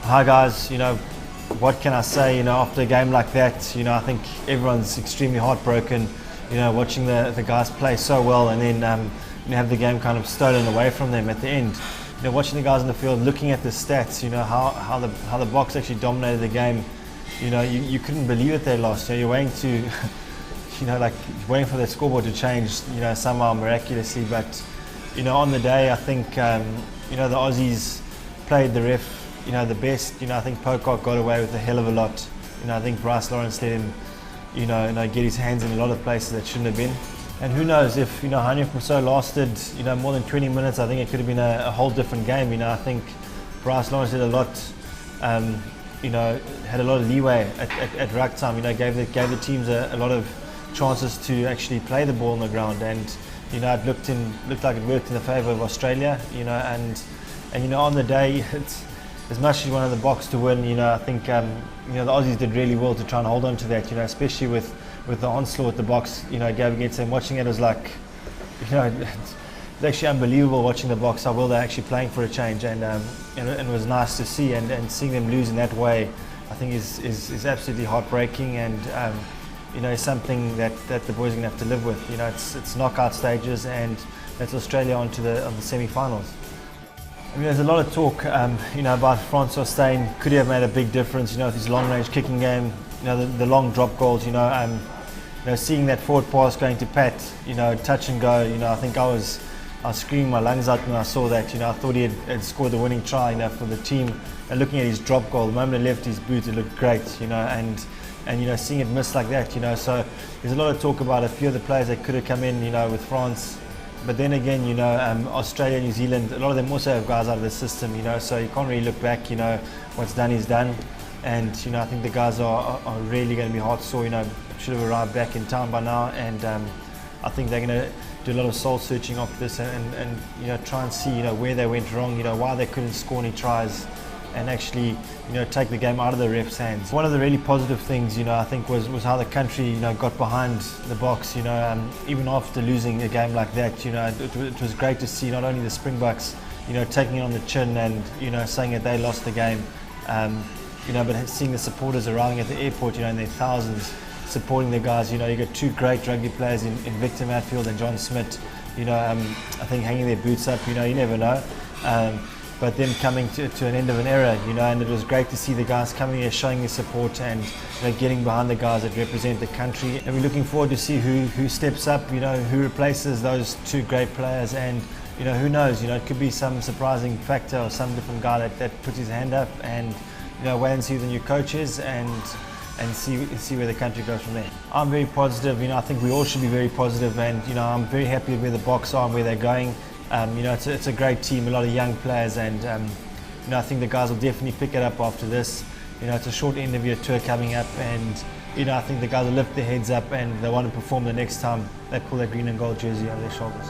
Hi guys, what can I say, after a game like that, I think everyone's extremely heartbroken, watching the guys play so well and then have the game kind of stolen away from them at the end. Watching the guys in the field, looking at the stats, how the Boks actually dominated the game, you couldn't believe it they lost. You're waiting to, waiting for the scoreboard to change, somehow miraculously, but, on the day I think, the Aussies played the ref the best. I think Pocock got away with a hell of a lot. I think Bryce Lawrence let him, get his hands in a lot of places that shouldn't have been. And who knows if Hanief Musso lasted, more than 20 minutes. I think it could have been a whole different game. I think Bryce Lawrence did a lot. Had a lot of leeway at ruck time. Gave the teams a lot of chances to actually play the ball on the ground. And it looked like it worked in the favour of Australia. And on the day, it's as much as you wanted the Boks to win, I think the Aussies did really well to try and hold on to that, especially with the onslaught the Boks gave against them. Watching it was like, it's actually unbelievable watching the Boks, how well they're actually playing for a change, and it was nice to see, and seeing them lose in that way, I think is absolutely heartbreaking, and something that the boys are going to have to live with. It's knockout stages, and that's Australia on the semi-finals. There's a lot of talk, about Francois Steyn. Could he have made a big difference, with his long-range kicking game, the long drop goals, seeing that forward pass going to Pat, touch and go, I think I was screaming my lungs out when I saw that. I thought he had scored the winning try, for the team. And looking at his drop goal, the moment it left his boot, it looked great, and seeing it miss like that, so there's a lot of talk about a few of the players that could have come in, with France. But then again, Australia, New Zealand, a lot of them also have guys out of the system, so you can't really look back, what's done is done. And, I think the guys are really going to be heart sore, should have arrived back in time by now. And I think they're going to do a lot of soul searching after this and try and see, where they went wrong, why they couldn't score any tries, and actually, take the game out of the refs' hands. One of the really positive things, I think was how the country, got behind the Boks, even after losing a game like that, it was great to see not only the Springboks, taking it on the chin and, saying that they lost the game, but seeing the supporters arriving at the airport, in their thousands, supporting the guys. You got two great rugby players in Victor Matfield and John Smith, I think hanging their boots up, you never know. But them coming to an end of an era, and it was great to see the guys coming here showing their support and getting behind the guys that represent the country. And we're looking forward to see who steps up, who replaces those two great players, and who knows, it could be some surprising factor or some different guy that puts his hand up, and wait and see who the new coach is, and see where the country goes from there. I'm very positive. I think we all should be very positive, and I'm very happy with where the Boks are and where they're going. It's a great team, a lot of young players, and I think the guys will definitely pick it up after this. It's a short end of your tour coming up, and I think the guys will lift their heads up and they want to perform the next time they pull that green and gold jersey over their shoulders.